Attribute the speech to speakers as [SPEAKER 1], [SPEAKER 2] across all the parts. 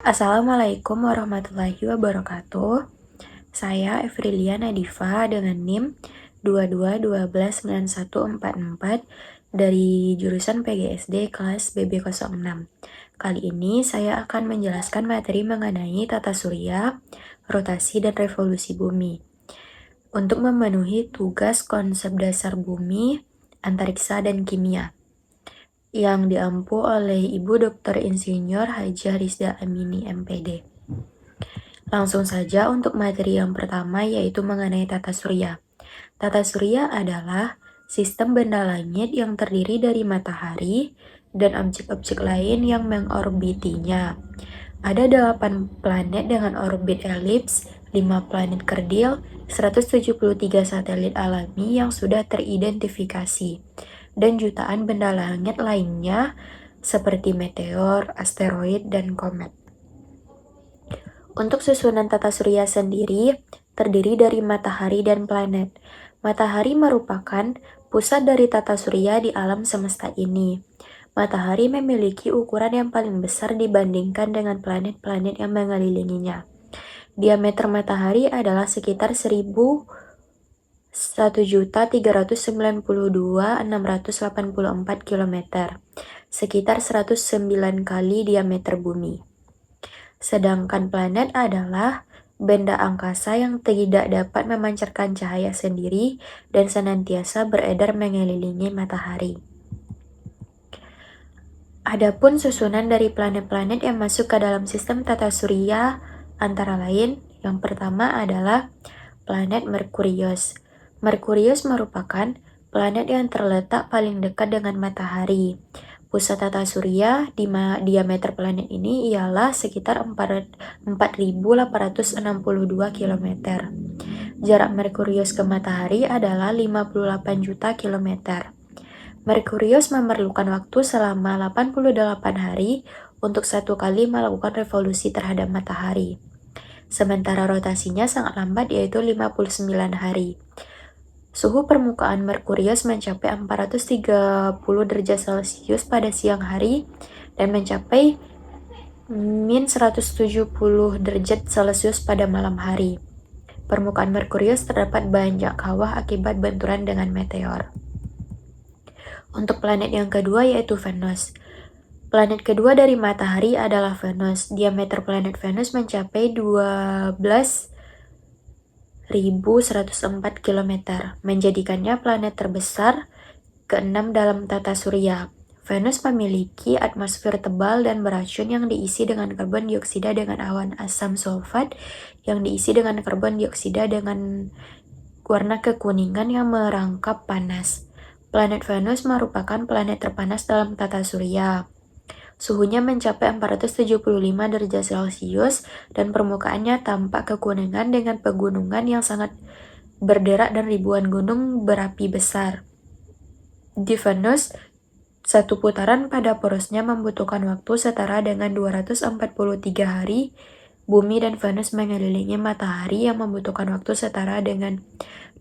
[SPEAKER 1] Assalamualaikum warahmatullahi wabarakatuh. Saya Evrilia Nadifa dengan NIM 22129144 dari jurusan PGSD kelas BB06. Kali ini saya akan menjelaskan materi mengenai tata surya, rotasi, dan revolusi bumi. Untuk memenuhi tugas konsep dasar bumi, antariksa, dan kimia yang diampu oleh Ibu Dr. Insinyur Haji Rizda Amini MPD. Langsung saja untuk materi yang pertama yaitu mengenai tata surya. Tata surya adalah sistem benda langit yang terdiri dari matahari dan objek-objek lain yang mengorbitinya. Ada 8 planet dengan orbit elips, 5 planet kerdil, 173 satelit alami yang sudah teridentifikasi, dan jutaan benda langit lainnya seperti meteor, asteroid, dan komet. Untuk susunan tata surya sendiri terdiri dari matahari dan planet. Matahari merupakan pusat dari tata surya di alam semesta ini. Matahari memiliki ukuran yang paling besar dibandingkan dengan planet-planet yang mengelilinginya. Diameter matahari adalah sekitar 1.392.684 km, sekitar 109 kali diameter bumi. Sedangkan planet adalah benda angkasa yang tidak dapat memancarkan cahaya sendiri dan senantiasa beredar mengelilingi matahari. Adapun susunan dari planet-planet yang masuk ke dalam sistem tata surya antara lain, yang pertama adalah planet Merkurius. Merkurius merupakan planet yang terletak paling dekat dengan matahari. Pusat tata surya di diameter planet ini ialah sekitar 4.862 km. Jarak Merkurius ke matahari adalah 58 juta kilometer. Merkurius memerlukan waktu selama 88 hari untuk satu kali melakukan revolusi terhadap matahari. Sementara rotasinya sangat lambat yaitu 59 hari. Suhu permukaan Merkurius mencapai 430 derajat Celcius pada siang hari dan mencapai min 170 derajat Celcius pada malam hari. Permukaan Merkurius terdapat banyak kawah akibat benturan dengan meteor. Untuk planet yang kedua yaitu Venus. Planet kedua dari matahari adalah Venus. Diameter planet Venus mencapai 12.104 km, menjadikannya planet terbesar ke-6 dalam tata surya. Venus memiliki atmosfer tebal dan beracun yang diisi dengan karbon dioksida dengan awan asam sulfat yang diisi dengan karbon dioksida dengan warna kekuningan yang merangkap panas. Planet Venus merupakan planet terpanas dalam tata surya. Suhunya mencapai 475 derajat Celcius dan permukaannya tampak kekuningan dengan pegunungan yang sangat berderak dan ribuan gunung berapi besar. Di Venus, satu putaran pada porosnya membutuhkan waktu setara dengan 243 hari. Bumi dan Venus mengelilingi matahari yang membutuhkan waktu setara dengan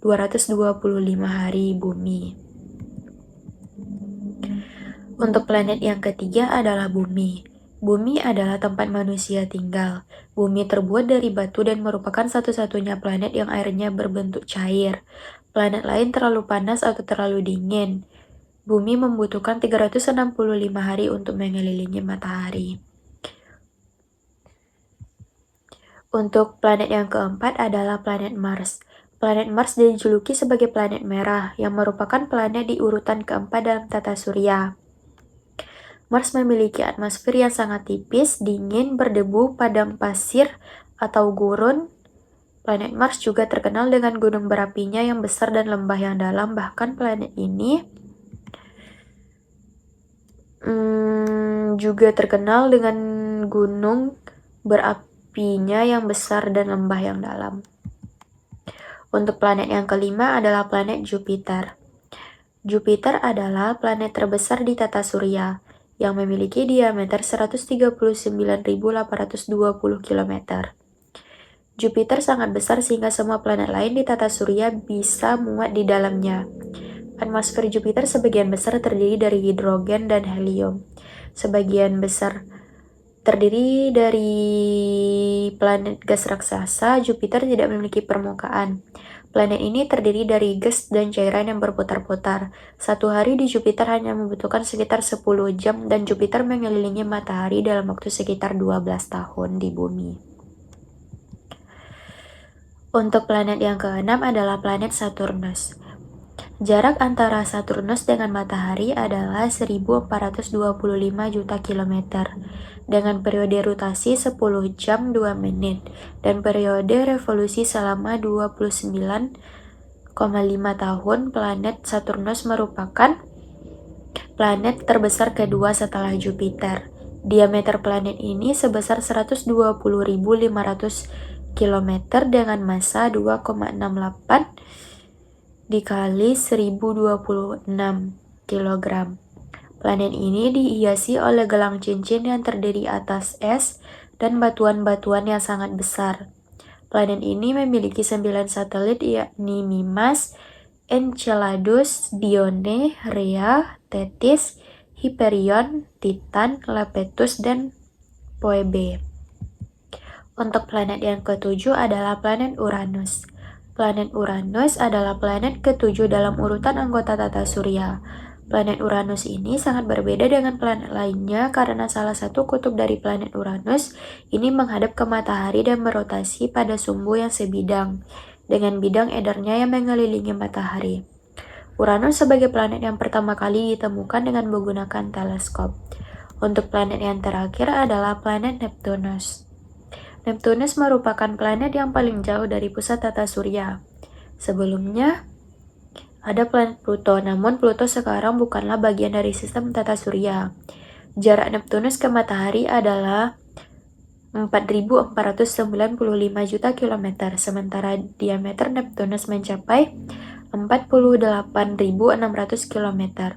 [SPEAKER 1] 225 hari bumi. Untuk planet yang ketiga adalah Bumi. Bumi adalah tempat manusia tinggal. Bumi terbuat dari batu dan merupakan satu-satunya planet yang airnya berbentuk cair. Planet lain terlalu panas atau terlalu dingin. Bumi membutuhkan 365 hari untuk mengelilingi matahari. Untuk planet yang keempat adalah planet Mars. Planet Mars dijuluki sebagai planet merah, yang merupakan planet di urutan keempat dalam tata surya. Mars memiliki atmosfer yang sangat tipis, dingin, berdebu, padang pasir, atau gurun. Planet Mars juga terkenal dengan gunung berapinya yang besar dan lembah yang dalam. Bahkan planet ini juga terkenal dengan gunung berapinya yang besar dan lembah yang dalam. Untuk planet yang kelima adalah planet Jupiter. Jupiter adalah planet terbesar di tata surya yang memiliki diameter 139.820 km. Jupiter sangat besar sehingga semua planet lain di tata surya bisa muat di dalamnya. Atmosfer Jupiter sebagian besar terdiri dari hidrogen dan helium. Sebagian besar Terdiri dari planet gas raksasa, Jupiter tidak memiliki permukaan. Planet ini terdiri dari gas dan cairan yang berputar-putar. Satu hari di Jupiter hanya membutuhkan sekitar 10 jam dan Jupiter mengelilingi matahari dalam waktu sekitar 12 tahun di bumi. Untuk planet yang keenam adalah planet Saturnus. Jarak antara Saturnus dengan matahari adalah 1425 juta kilometer, dengan periode rotasi 10 jam 2 menit, dan periode revolusi selama 29,5 tahun. Planet Saturnus merupakan planet terbesar kedua setelah Jupiter. Diameter planet ini sebesar 120.500 km dengan massa 2,68 dikali 1026 kg. Planet ini dihiasi oleh gelang cincin yang terdiri atas es dan batuan-batuan yang sangat besar. Planet ini memiliki 9 satelit, yakni Mimas, Enceladus, Dione, Rhea, Tethys, Hyperion, Titan, Lepettus, dan Phoebe. Untuk planet yang ketujuh adalah planet Uranus. Planet Uranus adalah planet ketujuh dalam urutan anggota tata surya. Planet Uranus ini sangat berbeda dengan planet lainnya karena salah satu kutub dari planet Uranus ini menghadap ke matahari dan berotasi pada sumbu yang sebidang, dengan bidang edarnya yang mengelilingi matahari. Uranus sebagai planet yang pertama kali ditemukan dengan menggunakan teleskop. Untuk planet yang terakhir adalah planet Neptunus. Neptunus merupakan planet yang paling jauh dari pusat tata surya. Sebelumnya, ada planet Pluto, namun Pluto sekarang bukanlah bagian dari sistem tata surya. Jarak Neptunus ke matahari adalah 4.495 juta kilometer, sementara diameter Neptunus mencapai 48.600 km.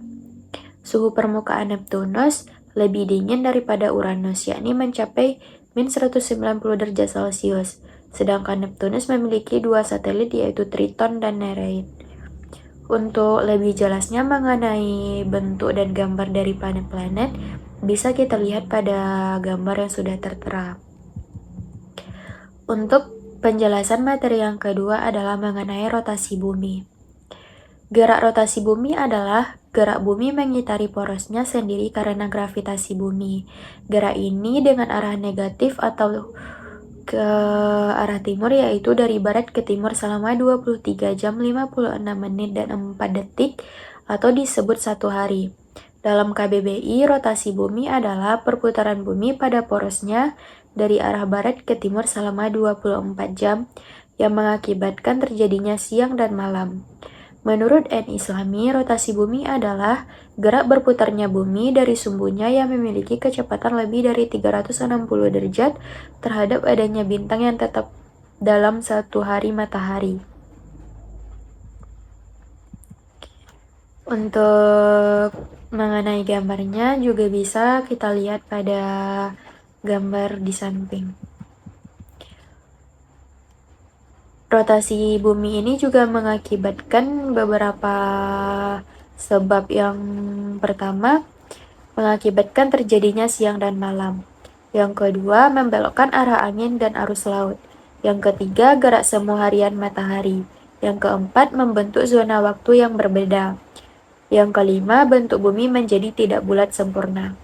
[SPEAKER 1] Suhu permukaan Neptunus lebih dingin daripada Uranus, yakni mencapai -190 derajat Celcius. Sedangkan Neptunus memiliki dua satelit, yaitu Triton dan Nereid. Untuk lebih jelasnya mengenai bentuk dan gambar dari planet-planet, bisa kita lihat pada gambar yang sudah tertera. Untuk penjelasan materi yang kedua adalah mengenai rotasi bumi. Gerak rotasi bumi adalah gerak bumi mengitari porosnya sendiri karena gravitasi bumi. Gerak ini dengan arah negatif atau ke arah timur, yaitu dari barat ke timur selama 23 jam 56 menit dan 4 detik atau disebut satu hari. Dalam KBBI, rotasi bumi adalah perputaran bumi pada porosnya dari arah barat ke timur selama 24 jam yang mengakibatkan terjadinya siang dan malam. Menurut Islami, rotasi bumi adalah gerak berputarnya bumi dari sumbunya yang memiliki kecepatan lebih dari 360 derajat terhadap adanya bintang yang tetap dalam satu hari matahari. Untuk mengenai gambarnya juga bisa kita lihat pada gambar di samping. Rotasi bumi ini juga mengakibatkan beberapa sebab. Yang pertama, mengakibatkan terjadinya siang dan malam. Yang kedua, membelokkan arah angin dan arus laut. Yang ketiga, gerak semu harian matahari. Yang keempat, membentuk zona waktu yang berbeda. Yang kelima, bentuk bumi menjadi tidak bulat sempurna.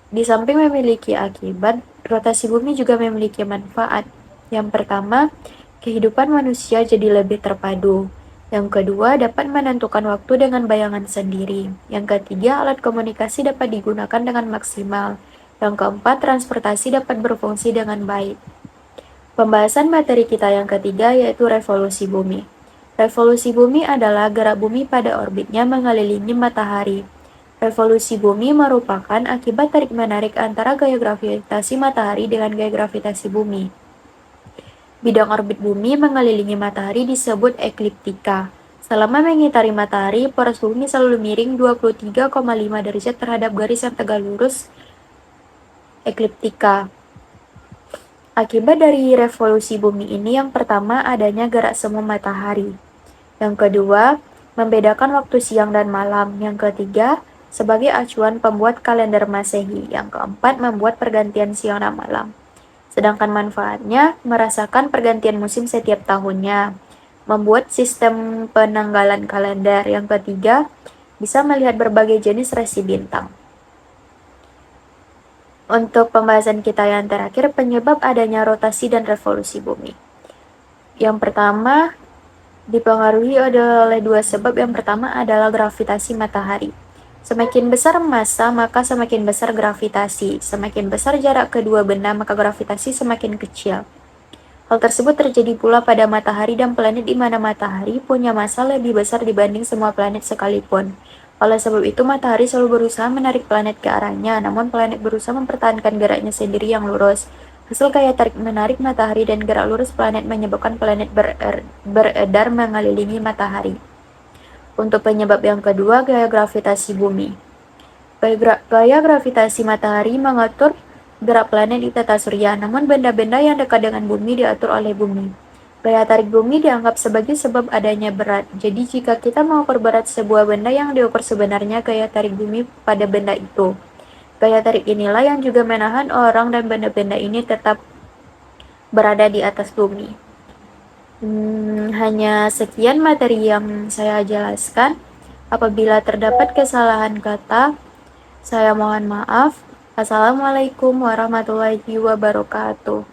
[SPEAKER 1] Di samping memiliki akibat, rotasi bumi juga memiliki manfaat. Yang pertama, kehidupan manusia jadi lebih terpadu. Yang kedua, dapat menentukan waktu dengan bayangan sendiri. Yang ketiga, alat komunikasi dapat digunakan dengan maksimal. Yang keempat, transportasi dapat berfungsi dengan baik. Pembahasan materi kita yang ketiga yaitu revolusi bumi. Revolusi bumi adalah gerak bumi pada orbitnya mengelilingi matahari. Revolusi bumi merupakan akibat tarik-menarik antara gaya gravitasi matahari dengan gaya gravitasi bumi. Bidang orbit bumi mengelilingi matahari disebut ekliptika. Selama mengitari matahari, poros bumi selalu miring 23,5 derajat terhadap garis yang tegak lurus ekliptika. Akibat dari revolusi bumi ini, yang pertama adanya gerak semu matahari. Yang kedua, membedakan waktu siang dan malam. Yang ketiga, sebagai acuan pembuat kalender Masehi. Yang keempat, membuat pergantian siang dan malam. Sedangkan manfaatnya, merasakan pergantian musim setiap tahunnya, membuat sistem penanggalan kalender. Yang ketiga, bisa melihat berbagai jenis rasi bintang. Untuk pembahasan kita yang terakhir, penyebab adanya rotasi dan revolusi bumi. Yang pertama, dipengaruhi oleh dua sebab. Yang pertama adalah gravitasi matahari. Semakin besar massa, maka semakin besar gravitasi. Semakin besar jarak kedua benda, maka gravitasi semakin kecil. Hal tersebut terjadi pula pada matahari dan planet, di mana matahari punya massa lebih besar dibanding semua planet sekalipun. Oleh sebab itu, matahari selalu berusaha menarik planet ke arahnya, namun planet berusaha mempertahankan geraknya sendiri yang lurus. Hasil gaya tarik-menarik matahari dan gerak lurus planet menyebabkan planet beredar mengelilingi matahari. Untuk penyebab yang kedua, gaya gravitasi bumi. Gaya gravitasi matahari mengatur gerak planet di tata surya, namun benda-benda yang dekat dengan bumi diatur oleh bumi. Gaya tarik bumi dianggap sebagai sebab adanya berat. Jadi jika kita mau perberat sebuah benda, yang diukur sebenarnya gaya tarik bumi pada benda itu. Gaya tarik inilah yang juga menahan orang dan benda-benda ini tetap berada di atas bumi. Hanya sekian materi yang saya jelaskan. Apabila terdapat kesalahan kata, saya mohon maaf. Assalamualaikum warahmatullahi wabarakatuh.